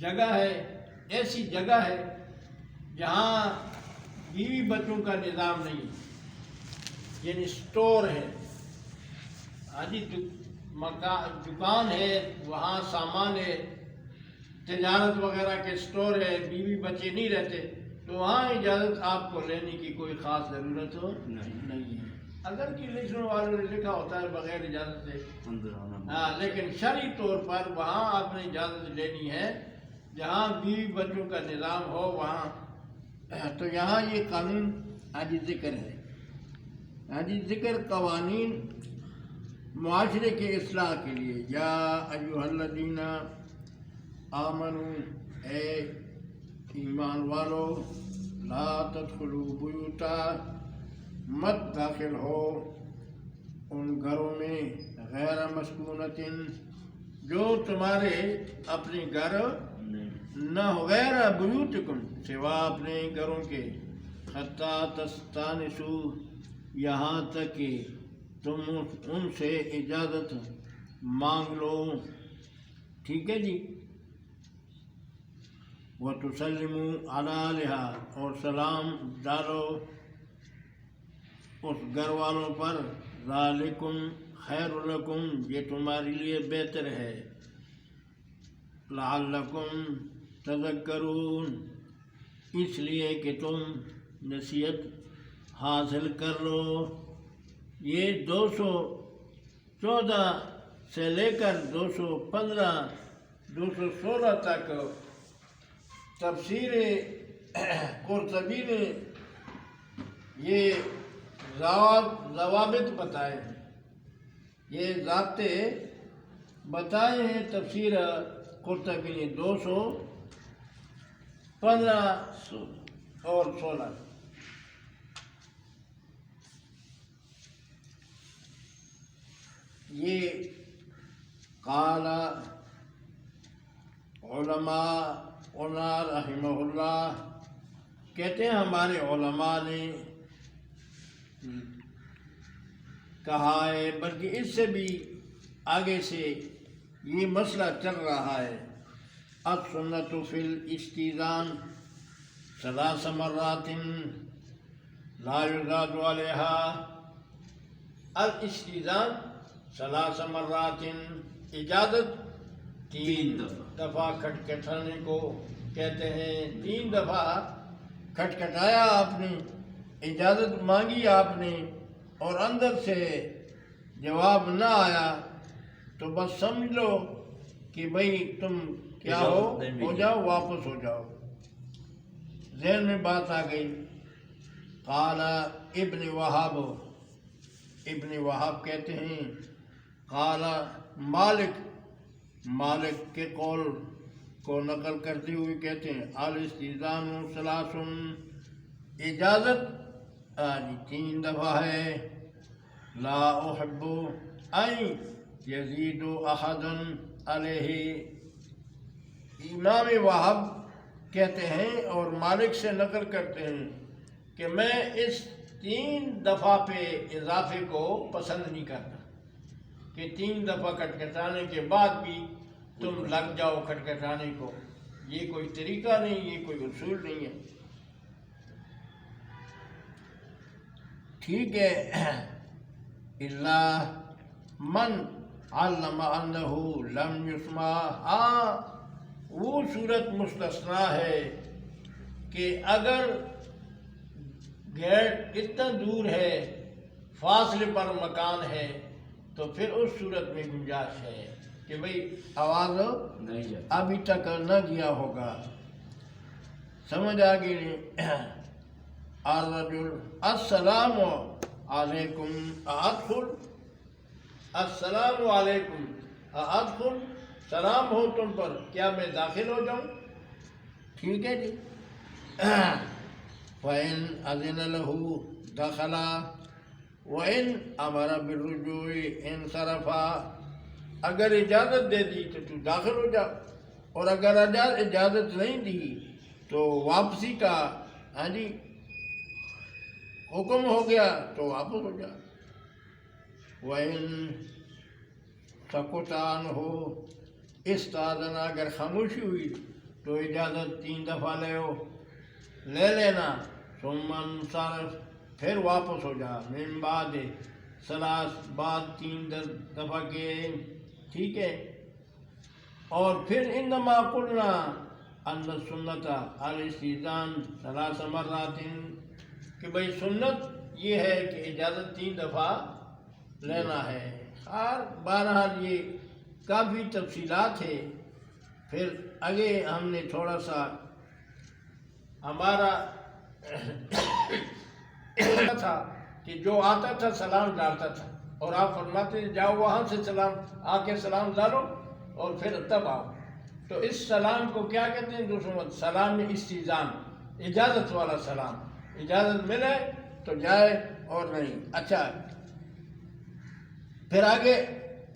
جگہ ہے، ایسی جگہ ہے جہاں بیوی بچوں کا نظام نہیں، یعنی سٹور ہے، ہاں جی دکان ہے، وہاں سامان ہے، تجارت وغیرہ کے سٹور ہے، بیوی بچے نہیں رہتے، تو وہاں اجازت آپ کو لینے کی کوئی خاص ضرورت نہیں ہے۔ اگر کہ لکھنے والوں نے لکھا ہوتا ہے بغیر اجازت سے، ہاں، لیکن شرعی طور پر وہاں آپ نے اجازت لینی ہے جہاں بیوی بچوں کا نظام ہو وہاں۔ تو یہاں یہ قانون آج ذکر ہے، آج ذکر قوانین معاشرے کے اصلاح کے لیے۔ یا ایھا الذین آمنوا، اے ایمان والو، لا تدخلوا بیوتا، مت داخل ہو ان گھروں میں، غیر مسکونۃ، جو تمہارے اپنے گھر نہ ہو، غیر بیوتکم، سوا اپنے گھروں کے، حتی تستانسوا، یہاں تک کہ تم ان سے اجازت مانگ لو، ٹھیک ہے جی۔ وَتُسَلِّمُوا عَلَىٰ أَهْلِهَا، اور سلام ڈالو اس گھر والوں پر، ذَلِكُمْ خَيْرٌ لَكُمْ، یہ تمہارے لیے بہتر ہے، لَعَلَّكُمْ تَذَكَّرُونَ، اس لیے کہ تم نصیحت حاصل کر لو۔ یہ 214 سے لے کر 215 216 تک تفسیر قرطبی نے یہ ضوابط بتائے ہیں، یہ ضابطے بتائے ہیں تفسیر قرطبی نے 215 اور 16۔ یہ قال علماؤنا رحمہ اللہ، کہتے ہیں ہمارے علماء نے کہا ہے، بلکہ اس سے بھی آگے سے یہ مسئلہ چل رہا ہے، السنۃ فی الاستئذان 3 مرات لا یزاد علیہا، الاستئذان 3 مرات، اجازت 3 دفعہ کھٹکھٹانے کو کہتے ہیں۔ 3 دفعہ کھٹکھٹایا آپ نے، اجازت مانگی آپ نے، اور اندر سے جواب نہ آیا تو بس سمجھ لو کہ بھئی تم کیا ہو جاؤ، واپس ہو جاؤ، ذہن میں بات آ گئی۔ قال ابن وہب، ابن وہب کہتے ہیں، قال مالک کے قول کو نقل کرتے ہوئے کہتے ہیں، الاستئذان 3، اجازت 3 دفعہ ہے، لا احب ان یزید احد علیہ۔ امام وہب کہتے ہیں اور مالک سے نقل کرتے ہیں کہ میں اس 3 دفعہ پہ اضافے کو پسند نہیں کرتا، کہ 3 دفعہ کھٹکھٹانے کے بعد بھی تم لگ جاؤ کھٹکھٹانے کو، یہ کوئی طریقہ نہیں، یہ کوئی اصول نہیں ہے، ٹھیک ہے۔ الا من علم انہ لم یسمع، ہاں وہ صورت مستثنیٰ ہے کہ اگر گیٹ اتنا دور ہے، فاصلے پر مکان ہے، تو پھر اس صورت میں گنجائش ہے کہ بھئی آواز ابھی تک نہ گیا ہوگا، سمجھ آ گئی۔ الرجل السلام علیکم ادخل، السلام علیکم ادخل، سلام ہو تم پر، کیا میں داخل ہو جاؤں، ٹھیک ہے جی۔ فَإِنْ أَذِنَ لَهُ دَخَلَ وَإِنْ أَمَرَ بِالرُّجُوعِ انصرفا، اگر اجازت دے دی تو داخل ہو جا، اور اگر اجازت نہیں دی تو واپسی کا ہاں جی حکم ہو گیا تو واپس ہو جا۔ وَإِن سَكُتَ عَنْهُ اسْتَأْذَنَ، اگر خاموشی ہوئی تو اجازت 3 دفعہ لے لینا، ثم انصرف، پھر واپس ہو جا، من بعد ثلاث، بعد 3 دفعہ کے، ٹھیک ہے۔ اور پھر انما قلنا ان سنت الاستئذان 3 مرات، کہ بھئی سنت یہ ہے کہ اجازت 3 دفعہ لینا ہے۔ بہرحال یہ کافی تفصیلات ہے۔ پھر آگے ہم نے تھوڑا سا ہمارا تھا کہ جو آتا تھا سلام ڈالتا تھا، اور آپ فرماتے جاؤ وہاں سے سلام آ کے سلام ڈالو اور پھر تب آؤ، تو اس سلام کو کیا کہتے ہیں؟ دوسروں سلام استئذان، اجازت والا سلام، اجازت ملے تو جائے اور نہیں۔ اچھا، پھر آگے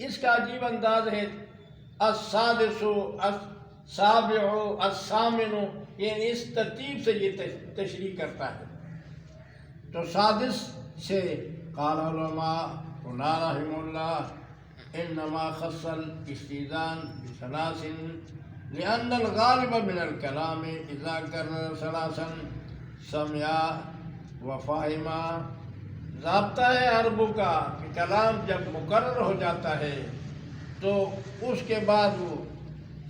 اس کا عجیب انداز ہے، السادس السابع الثامن، یعنی اس ترتیب سے یہ تشریح کرتا ہے۔ تو سادس سے قال علماء رحمہ اللہ انما خص الاستئذان بثلاث لأن الغالب من الكلام اذا كرر ثلاثا سمع وفهم۔ ضابطہ ہے عربوں کا کہ کلام جب مکرر ہو جاتا ہے تو اس کے بعد وہ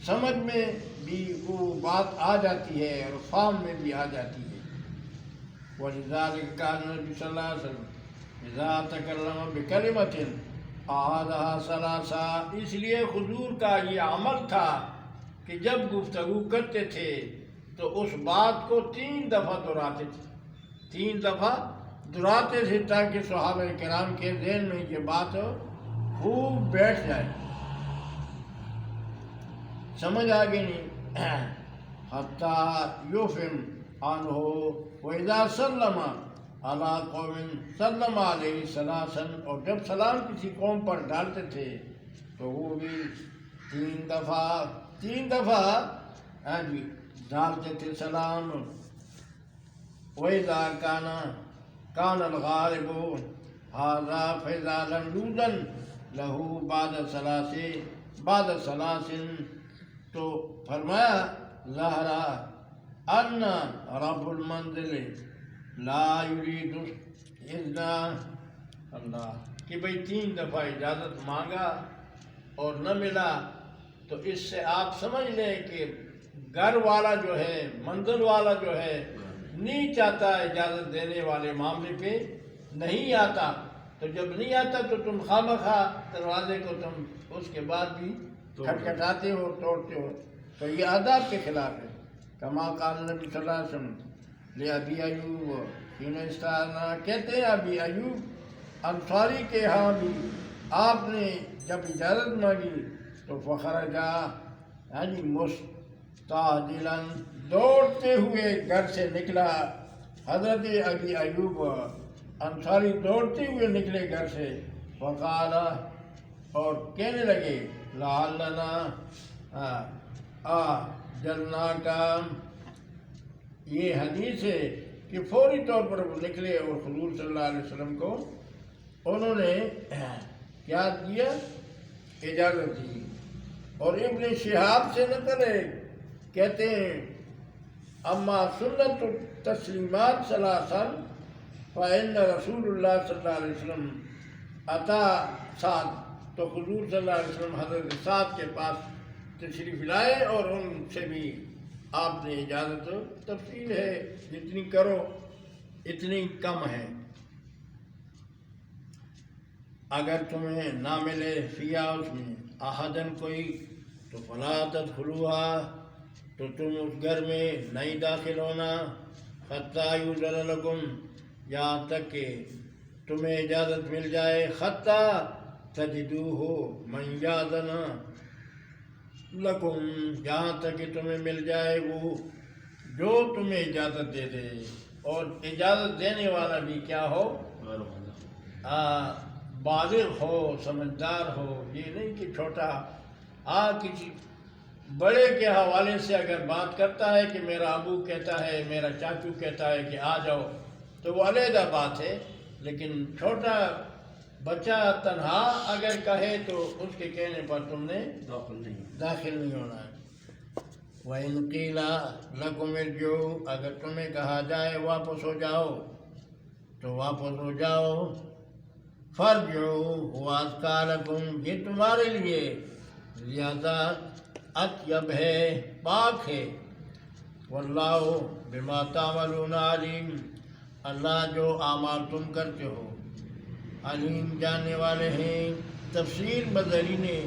سمجھ میں بھی وہ بات آ جاتی ہے اور فہم میں بھی آ جاتی ہے۔ وَلِذَلِكَ كَانَ النَّبِيُّ صلی اللہ علیہ وسلم اذا تکلم بکلمۃ اعادها ثلاثا، اس لیے حضور کا یہ عمل تھا کہ جب گفتگو کرتے تھے تو اس بات کو 3 دفعہ دہراتے تھے، 3 دفعہ دہراتے تھے تاکہ صحابہ کرام کے ذہن میں یہ بات خوب بیٹھ جائے، سمجھ آگے نہیں، حتی یفهم عنہ وَإِذَا سَلَّمَ عَلَىٰ قَوْمٍ سَلَّمَ عَلَيْهِ ثَلَاثًا، اور جب سلام کسی قوم پر ڈالتے تھے تو وہ بھی 3 دفعہ ڈالتے تھے سلام۔ وَإِذَا كَانَ الْغَالِبُ هَذَا فَإِذَا لَمْ يُؤْذَنْ لَهُ بعد ثلاث، تو فرمایا ظاہر ان رب المنزل لا یرید اذن اللہ، کہ بھئی 3 دفعہ اجازت مانگا اور نہ ملا، تو اس سے آپ سمجھ لیں کہ گھر والا جو ہے، منزل والا جو ہے، نہیں چاہتا اجازت دینے والے معاملے پہ نہیں آتا، تو جب نہیں آتا تو تم خواہ دروازے کو تم اس کے بعد بھی کھٹکھٹاتے ہو، توڑتے ہو، تو یہ آداب کے خلاف ہے۔ کما قال نبی صلی اللہ علیہ وسلم لأبی ایوب حین استأذن، کہتے ہیں ابی ایوب انصاری کے ہاں بھی آپ نے جب اجازت مانگی تو فخرجا مستعجلا، دوڑتے ہوئے گھر سے نکلا۔ حضرت ابی ایوب انصاری دوڑتے ہوئے نکلے گھر سے، فقال، اور کہنے لگے لعلنا جلناک، یہ حدیث ہے کہ فوری طور پر وہ نکلے اور حضور صلی اللہ علیہ وسلم کو انہوں نے کیا دیا؟ اجازت دی۔ اور ابن شہاب سے نقل ہے، کہتے ہیں اما سنت تسلیمات ثلاثا فإن رسول اللہ صلی اللہ علیہ وسلم اتا سعد، تو حضور صلی اللہ علیہ وسلم حضرت سعد کے پاس تشریف لائے اور ان سے بھی آپ نے اجازت، تفصیل ہے جتنی کرو اتنی کم ہے۔ اگر تمہیں نہ ملے فیا اس میں احدن کوئی، تو فلا تدخلوها، تو تم اس گھر میں نہیں داخل ہونا، حتی یؤذن لکم، یہاں تک کہ تمہیں اجازت مل جائے، حتی تجدوہ من یأذن لکم، یہاں تک کہ تمہیں مل جائے وہ جو تمہیں اجازت دے دے، اور اجازت دینے والا بھی کیا ہو؟ بالغ ہو، سمجھدار ہو، یہ نہیں کہ چھوٹا کسی بڑے کے حوالے سے اگر بات کرتا ہے کہ میرا ابو کہتا ہے، میرا چاچو کہتا ہے کہ آ جاؤ، تو وہ علیحدہ بات ہے، لیکن چھوٹا بچہ تنہا اگر کہے تو اس کے کہنے پر تم نے داخل نہیں ہونا ہے۔ وَإِنْ قِيلَ لَكُمْ ارْجِعُوا اگر تمہیں کہا جائے واپس ہو جاؤ تو واپس ہو جاؤ. فَارْجِعُوا هُوَ أَزْكَىٰ لَكُمْ یہ تمہارے لیے زیادہ اطیب ہے، پاک ہے. وَاللَّهُ بِمَا تَعْمَلُونَ عَلِيمٌ اللہ جو اعمال تم کرتے ہو علیم جاننے والے ہیں. تفسیر مظہری نے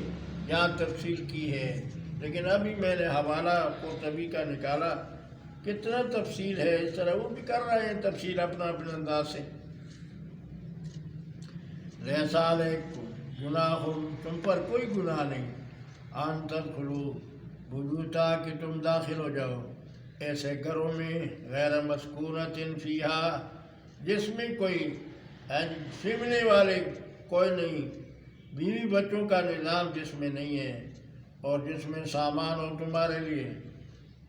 یہاں تفصیل کی ہے، لیکن ابھی میں نے حوالہ قرطبی کا نکالا. کتنا تفصیل ہے، اس طرح وہ بھی کر رہے ہیں تفصیل اپنا اپنے انداز سے. لیس علیکم گناہ تم پر کوئی گناہ نہیں ان تدخلوا بیوتا کہ تم داخل ہو جاؤ ایسے گھروں میں غیر مسکونۃ فیہا جس میں کوئی سمنے والے کوئی نہیں، بیوی بچوں کا نظام جس میں نہیں ہے، اور جس میں سامان ہو تمہارے لیے،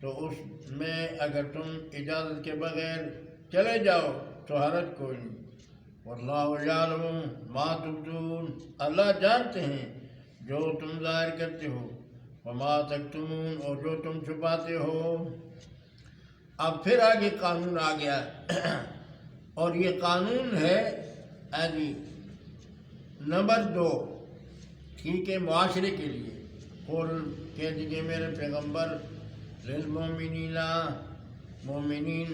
تو اس میں اگر تم اجازت کے بغیر چلے جاؤ تو حرج کوئی نہیں. واللہ یعلم ما تبدون اللہ جانتے ہیں جو تم ظاہر کرتے ہو، وما تکتمون اور جو تم چھپاتے ہو. اب پھر آگے قانون آ گیا اور یہ قانون ہے نمبر 2، ٹھیک ہے، معاشرے کے لیے. قل کہہ دیجیے میرے پیغمبر للمؤمنین مومنین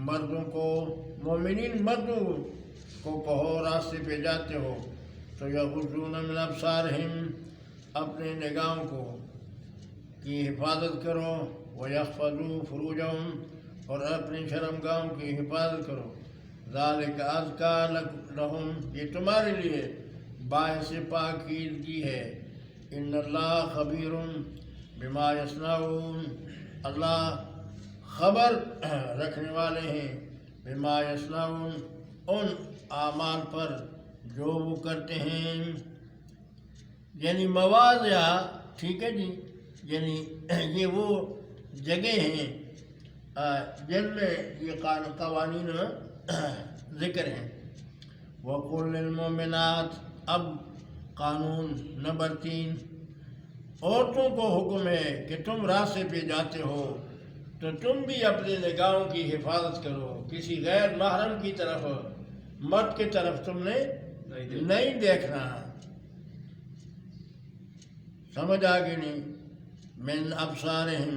مردوں کو، مومنین مردوں کو کہو راستے پہ جاتے ہو تو یغضون من ابصارہم اپنے نگاہوں کو کی حفاظت کرو، ویحفظوا فروجہم اور اپنی شرمگاہوں کی حفاظت کرو. ذالک ازکیٰ لہم یہ تمہارے لیے باعث پاکیزگی ہے. ان اللہ خبیر بما یصنعون اللہ خبر رکھنے والے ہیں بما یصنعون ان اعمال پر جو وہ کرتے ہیں. یعنی مواضع، ٹھیک ہے جی، یعنی یہ وہ جگہ ہیں جن میں یہ قوانین ذکر ہیں. وَقُلْ لِلْمُؤْمِنَاتِ اب قانون نمبر 3، عورتوں کو حکم ہے کہ تم راستے پہ جاتے ہو تو تم بھی اپنے نگاہوں کی حفاظت کرو، کسی غیر محرم کی طرف، مرد کی طرف تم نے نہیں دیکھنا. سمجھ آگے نہیں؟ من ابصارہم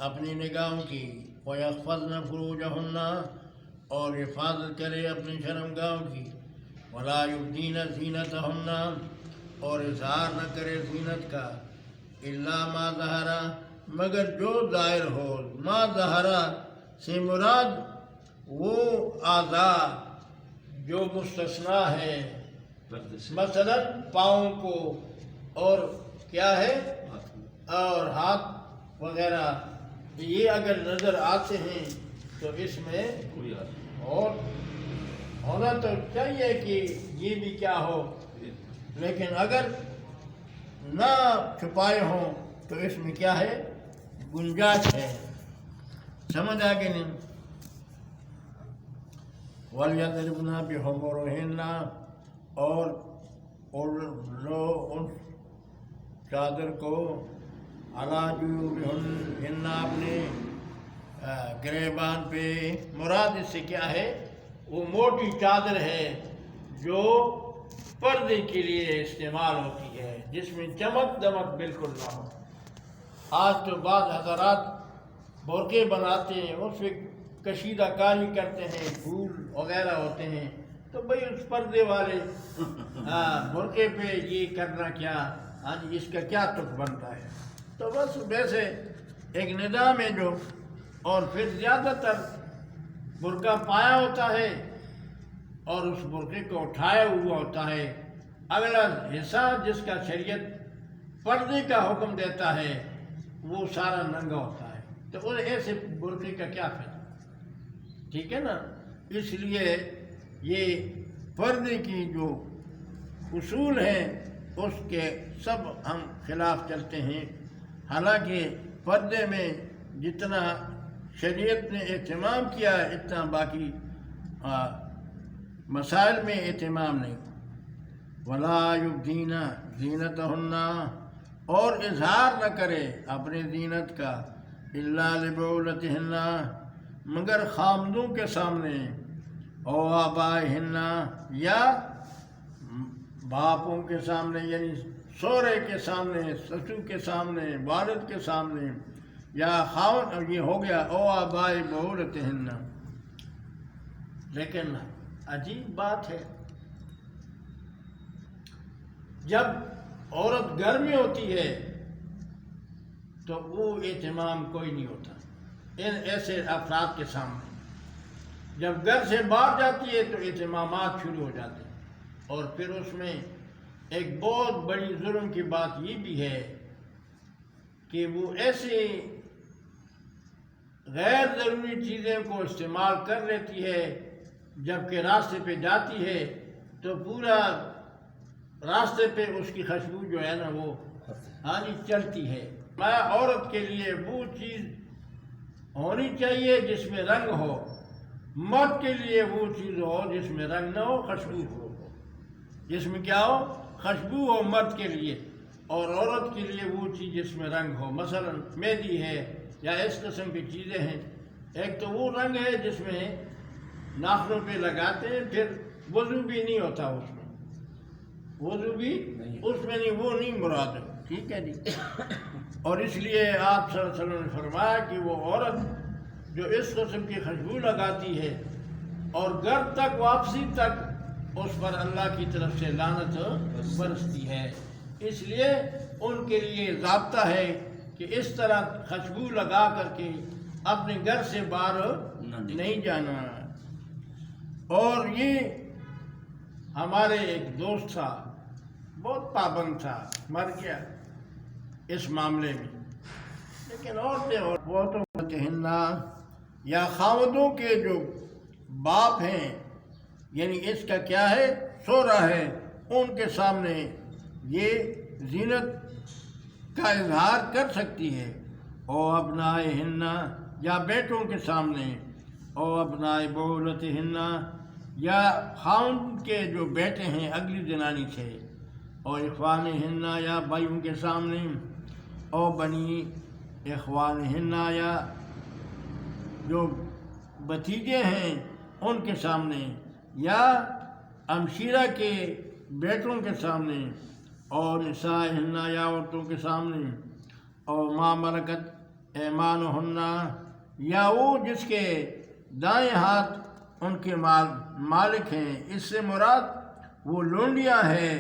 اپنی نگاہوں کی، وَيَحْفَظْنَ فُرُوجَهُنَّ اور حفاظت کرے اپنی شرمگاہوں کی، وَلَا يُبْدِينَ زِينَتَهُنَّ اور اظہار نہ کرے زینت کا، إِلَّا مَا ظَهَرَ مگر جو ظاہر ہو. ما ظہرہ سے مراد وہ اعضاء جو مستثنیٰ ہے، مثلا پاؤں کو اور کیا ہے اور ہاتھ وغیرہ، یہ اگر نظر آتے ہیں تو اس میں اور ہونا تو چاہیے کہ یہ بھی کیا ہو، لیکن اگر نہ چھپائے ہوں تو اس میں کیا ہے، گنجائش ہے. سمجھ آگے نہیں؟ وَلْيَضْرِبْنَ بِخُمُرِهِنَّ اور لو اس چادر کو عَلَىٰ جُيُوبِهِنَّ اپنے گریبان پہ. مراد اس سے کیا ہے، وہ موٹی چادر ہے جو پردے کے لیے استعمال ہوتی ہے، جس میں چمک دمک بالکل نہ ہو. آج تو بعض حضرات برقعے بناتے ہیں، اس پہ کشیدہ کاری کرتے ہیں، پھول وغیرہ ہوتے ہیں، تو بھئی اس پردے والے برقعے پہ یہ کرنا کیا، ہاں جی اس کا کیا تک بنتا ہے. تو بس ویسے ایک نظام ہے جو، اور پھر زیادہ تر برقع پایا ہوتا ہے اور اس برقعے کو اٹھایا ہوا ہوتا ہے. اگلا حصہ جس کا شریعت پردے کا حکم دیتا ہے وہ سارا ننگا ہوتا ہے، تو ایسے برقعے کا کیا فائدہ، ٹھیک ہے نا. اس لیے یہ پردے کی جو اصول ہیں اس کے سب ہم خلاف چلتے ہیں. حالانکہ پردے میں جتنا شریعت نے اہتمام کیا ہے اتنا باقی مسائل میں اہتمام نہیں. وَلَا يُبْدِينَ زِينَتَهُنَّ اور اظہار نہ کرے اپنے زینت کا، الا لبعولتہن، مگر خامدوں کے سامنے، او آبائہن، یا باپوں کے سامنے، یعنی سورے کے سامنے، سسو کے سامنے، والد کے سامنے، یا خاون، یہ ہو گیا او آبائی بعولتہن۔ لیکن عجیب بات ہے، جب عورت گھر میں ہوتی ہے تو وہ اہتمام کوئی نہیں ہوتا ان ایسے افراد کے سامنے، جب گھر سے باہر جاتی ہے تو اہتمامات شروع ہو جاتے ہیں۔ اور پھر اس میں ایک بہت بڑی ظلم کی بات یہ بھی ہے کہ وہ ایسے غیر ضروری چیزیں کو استعمال کر لیتی ہے، جبکہ راستے پہ جاتی ہے تو پورا راستے پہ اس کی خوشبو جو ہے نا وہ چلتی ہے۔ میں عورت کے لیے وہ چیز ہونی چاہیے جس میں رنگ ہو، مرد کے لیے وہ چیز ہو جس میں رنگ نہ ہو، خوشبو ہو، جس میں کیا ہو، خوشبو ہو مرد کے لیے، اور عورت کے لیے وہ چیز جس میں رنگ ہو، مثلا مہندی ہے یا اس قسم کی چیزیں ہیں۔ ایک تو وہ رنگ ہے جس میں ناخنوں پہ لگاتے ہیں، پھر وضو بھی نہیں ہوتا اس میں، وضو بھی اس میں نہیں، وہ نہیں مراد ہے، ٹھیک ہے جی۔ اور اس لیے آپ صلی اللہ علیہ وسلم نے فرمایا کہ وہ عورت جو اس قسم کی خوشبو لگاتی ہے اور گھر تک واپسی تک اس پر اللہ کی طرف سے لعنت برستی ہے۔ اس لیے ان کے لیے ضابطہ ہے کہ اس طرح خوشبو لگا کر کے اپنے گھر سے باہر نہیں جانا۔ اور یہ ہمارے ایک دوست تھا، بہت پابند تھا، مر گیا اس معاملے میں، لیکن عورتیں یا خاوندوں کے جو باپ ہیں، یعنی اس کا کیا ہے، سورا ہے، ان کے سامنے یہ زینت کا اظہار کر سکتی ہے، او ابنائہن، یا بیٹوں کے سامنے، او ابناء بعولتہن، یا خاوند کے جو بیٹے ہیں اگلی زنانی سے، اور اخوانہن، یا بھائیوں کے سامنے، او بنی اخوانہن، یا جو بھتیجے ہیں ان کے سامنے، یا امشیرہ کے بیٹوں کے سامنے، اور نسائہن، یا عورتوں کے سامنے، اور ما ملکت ایمانہن، یا وہ جس کے دائیں ہاتھ ان کے مالک ہیں، اس سے مراد وہ لونڈیاں ہے،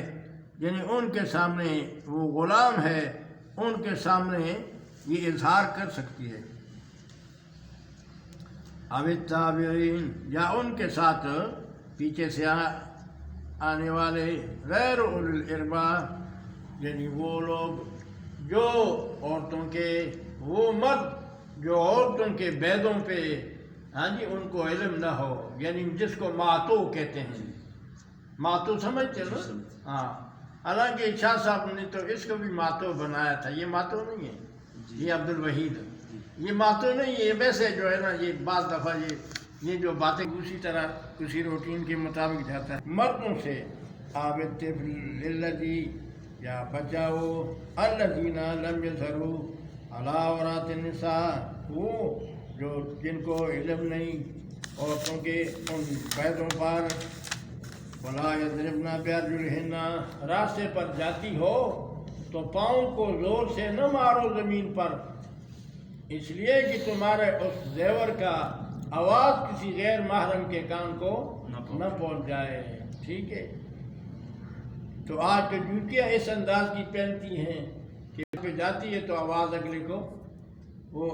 یعنی ان کے سامنے وہ غلام ہے، ان کے سامنے یہ اظہار کر سکتی ہے۔ او التابعین، یا ان کے ساتھ پیچھے سے آنے والے غیر اولی الارباء، یعنی وہ لوگ جو عورتوں کے، وہ مرد جو عورتوں کے بیدوں پہ ان کو علم نہ ہو، یعنی جس کو ماتو کہتے ہیں، ماتو سمجھتے نا؟ ہاں، حالانکہ شاہ صاحب نے تو اس کو بھی ماتو بنایا تھا، یہ ماتو نہیں ہے، یہ عبد الوحید، یہ ماتو نہیں ہے، یہ ویسے جو ہے نا، یہ بعض دفعہ یہ جو باتیں اسی طرح اسی روٹین کے مطابق جاتا ہے۔ مردوں سے عابد طفل الذی، یا بچاؤ الذین لم یظہروا علی عورات النساء، وہ جو جن کو علم نہیں عورتوں کے ان بیدوں پر، ولا یضربن بارجلہن، راستے پر جاتی ہو تو پاؤں کو زور سے نہ مارو زمین پر، اس لیے کہ تمہارے اس زیور کا آواز کسی غیر محرم کے کان کو نہ پہنچ جائے، ٹھیک ہے۔ تو آج کے جوتیاں اس انداز کی پہنتی ہیں کہ پہ جاتی ہے تو آواز اگلے کو، وہ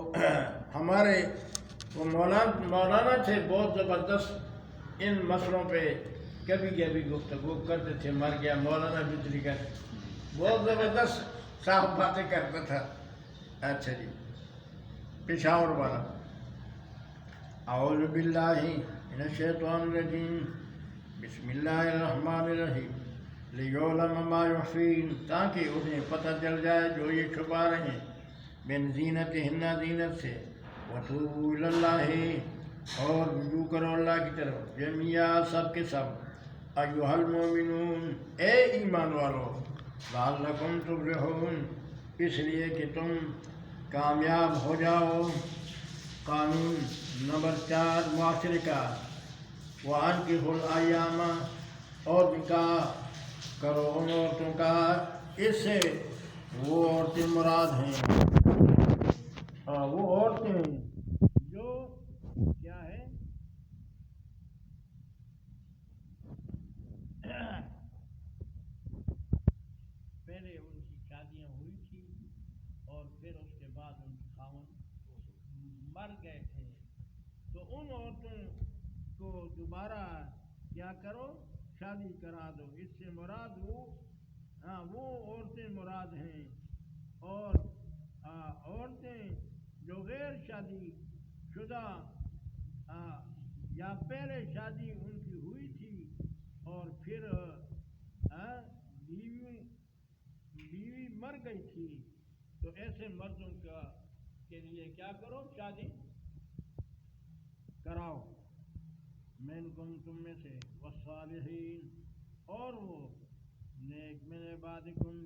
ہمارے وہ مولانا تھے، بہت زبردست ان مسئلوں پہ کبھی کبھی گفتگو کرتے تھے، مر گیا مولانا بجلی کا، بہت زبردست صاحب باتیں کرتا تھا۔ اچھا جی، پشاور والا۔ اعوذ باللہ من الشیطان الرجیم، بسم اللہ الرحمن الرحیم، لیعلم ما یخفین، تاکہ انہیں پتہ چل جائے جو یہ چھپا رہے ہیں، من زینتہن، زینت سے، وتوبوا الی اللہ، اور رجوع کرو اللہ کی طرف، جميعا سب کے سب، ایھا المؤمنون، اے ایمان والو، لعلکم تفلحون، اس لیے کہ تم کامیاب ہو جاؤ۔ قانون نمبر 4 معاشرے کا، وَأَنكِحُوا الْأَيَامَ، اور نکاح کرو ان عورتوں کا، اس سے وہ عورتیں مراد ہیں، وہ عورتیں جو کیا ہے پہلے ان کی شادیاں ہوئی تھی اور پھر اس کے بعد ان کے خاوند مر گئے تھے، تو ان عورتوں کو دوبارہ کیا کرو، شادی کرا دو۔ اس سے مراد وہ عورتیں مراد ہیں، اور عورتیں جو غیر شادی شدہ یا پہلے شادی ان کی ہوئی تھی اور پھر بیوی مر گئی تھی، تو ایسے مردوں کے لیے کیا کرو، شادی کراؤ۔ منکم، تم میں سے، والصالحین، اور وہ نیک من عبادکم،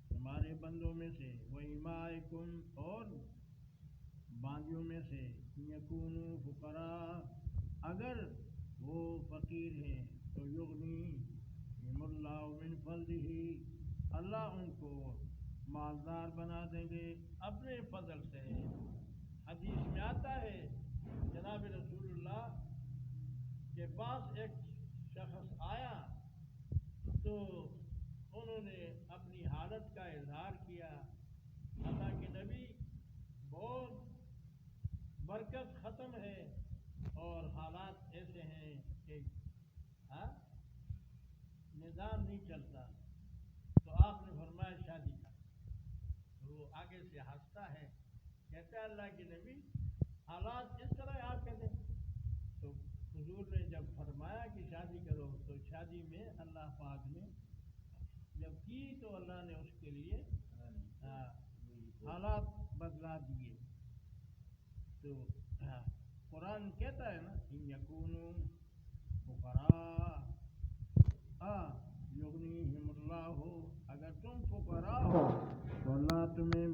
تمہارے بندوں میں سے، وإمائکم، اور باندیوں میں سے، یکونوا فقراء، اگر وہ فقیر ہیں، تو یغنیہم اللہ من فضلہ، اللہ ان کو مالدار بنا دیں گے اپنے فضل سے۔ حدیث میں آتا ہے جناب رسول اللہ کے پاس ایک شخص آیا تو انہوں نے اپنی حالت کا اظہار کیا، اللہ کے نبی بہت برکت ختم ہے اور حالات ایسے ہیں کہ نظام نہیں چلتا، تو آپ نے فرمایا شادی کا، تو وہ آگے سے ہنستا ہے، کہتا ہے اللہ کے نبی حالات اس طرح آپ کہتے ہیں، تو حضور نے جب فرمایا کہ شادی کرو، تو شادی میں اللہ پاک نے جب کی تو اللہ نے اس کے لیے حالات بدلا دیے۔ تو قرآن کہتا ہے نا، ان یکونوا فقراء یغنیہم اللہ، اگر تم فقراء ہو تو اللہ تمہیں